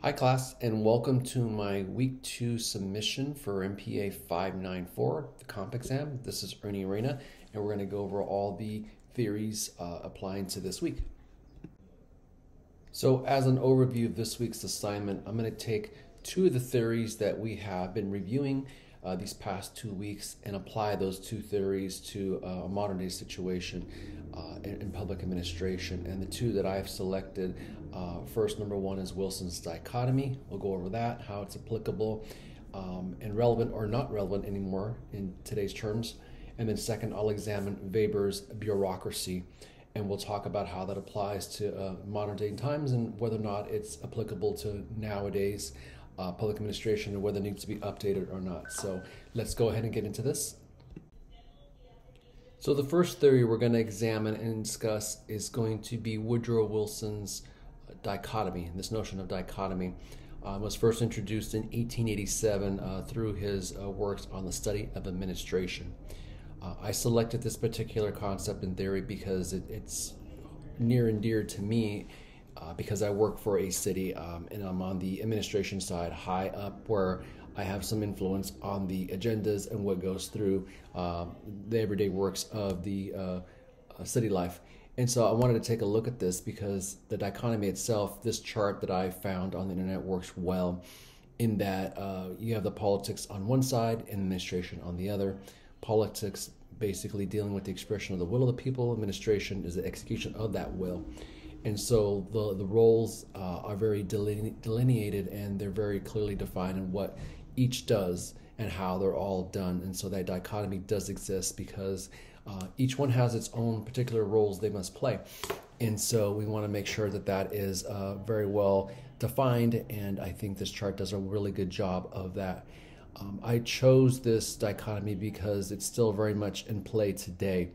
Hi class, and welcome to my week 2 submission for MPA 594, the comp exam. This is Ernie Arena, and we're going to go over all the theories applying to this week. So as an overview of this week's assignment, I'm going to take two of the theories that we have been reviewing these past 2 weeks and apply those two theories to a modern day situation in public administration. And the two that I've selected, first, number one is Wilson's dichotomy. We'll go over that, how it's applicable and relevant or not relevant anymore in today's terms. And then second, I'll examine Weber's bureaucracy, and we'll talk about how that applies to modern day times and whether or not it's applicable to nowadays public administration and whether it needs to be updated or not. So let's go ahead and get into this. So the first theory we're going to examine and discuss is going to be Woodrow Wilson's dichotomy. This notion of dichotomy was first introduced in 1887 through his works on the study of administration. I selected this particular concept and theory because it's near and dear to me because I work for a city and I'm on the administration side, high up, where I have some influence on the agendas and what goes through the everyday works of the city life. And so I wanted to take a look at this because the dichotomy itself, this chart that I found on the internet, works well in that you have the politics on one side and administration on the other. Politics basically dealing with the expression of the will of the people. Administration is the execution of that will. And so the roles are very delineated and they're very clearly defined in what each does and how they're all done. And so that dichotomy does exist because each one has its own particular roles they must play. And so we want to make sure that that is very well defined, and I think this chart does a really good job of that. I chose this dichotomy because it's still very much in play today.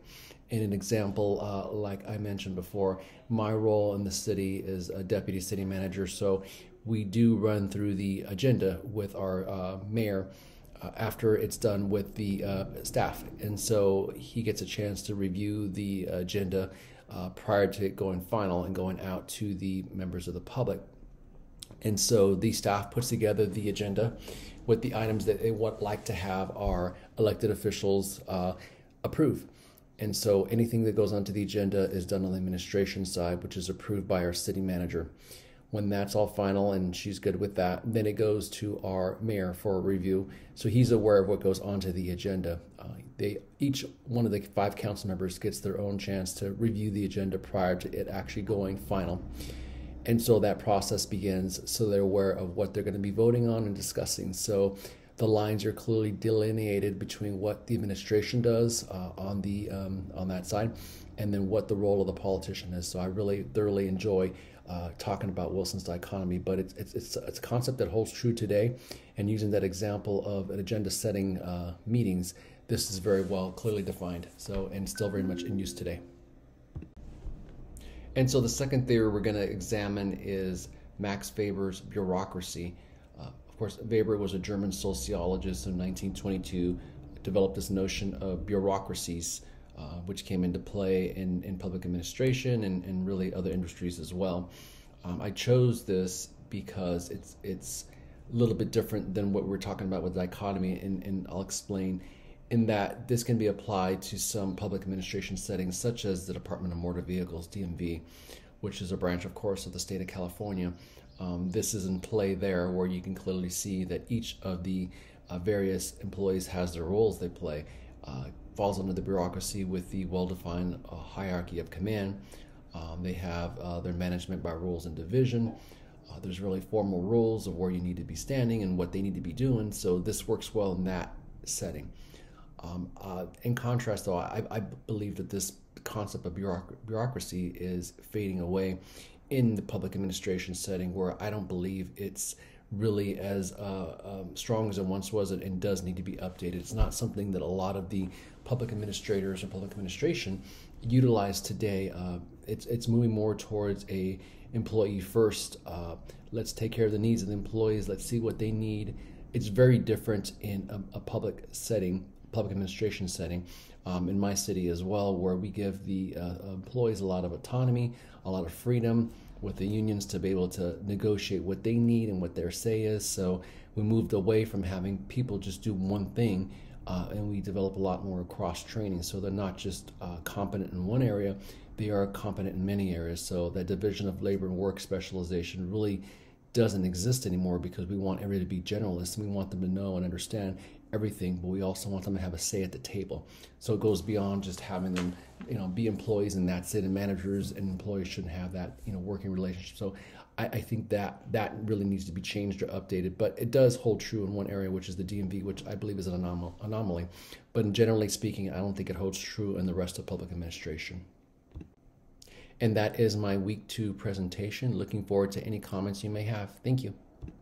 In an example, like I mentioned before, my role in the city is a deputy city manager, so we do run through the agenda with our mayor after it's done with the staff. And so he gets a chance to review the agenda prior to it going final and going out to the members of the public. And so the staff puts together the agenda with the items that they would like to have our elected officials approve. And so anything that goes onto the agenda is done on the administration side, which is approved by our city manager. When that's all final and she's good with that, then it goes to our mayor for a review. So he's aware of what goes onto the agenda. Each one of the 5 council members gets their own chance to review the agenda prior to it actually going final. And so that process begins, so they're aware of what they're going to be voting on and discussing. So the lines are clearly delineated between what the administration does on that side, and then what the role of the politician is. So I really thoroughly enjoy talking about Wilson's dichotomy, but it's a concept that holds true today. And using that example of an agenda-setting meetings, this is very well clearly defined. So and still very much in use today. And so the second theory we're going to examine is Max Weber's bureaucracy. Of course, Weber was a German sociologist in 1922, developed this notion of bureaucracies, which came into play in public administration and really other industries as well. I chose this because it's a little bit different than what we're talking about with dichotomy, and I'll explain in that this can be applied to some public administration settings, such as the Department of Motor Vehicles, DMV, which is a branch, of course, of the state of California. This is in play there, where you can clearly see that each of the various employees has their roles they play. Falls under the bureaucracy with the well-defined hierarchy of command. They have their management by roles and division. There's really formal rules of where you need to be standing and what they need to be doing. So this works well in that setting. In contrast, though, I believe that this concept of bureaucracy is fading away in the public administration setting, where I don't believe it's really as strong as it once was, and does need to be updated. It's not something that a lot of the public administrators or public administration utilize today. It's moving more towards a employee first. Let's take care of the needs of the employees. Let's see what they need. It's very different in a public setting, public administration setting, in my city as well, where we give the employees a lot of autonomy, a lot of freedom, with the unions to be able to negotiate what they need and what their say is. So we moved away from having people just do one thing, and we develop a lot more cross training. So they're not just competent in one area, they are competent in many areas. So that division of labor and work specialization really doesn't exist anymore, because we want everybody to be generalists and we want them to know and understand everything, but we also want them to have a say at the table. So it goes beyond just having them, be employees and that's it, and managers and employees shouldn't have that, working relationship. So I think that really needs to be changed or updated, but it does hold true in one area, which is the DMV, which I believe is an anomaly. But generally speaking, I don't think it holds true in the rest of public administration. And that is my week 2 presentation. Looking forward to any comments you may have. Thank you.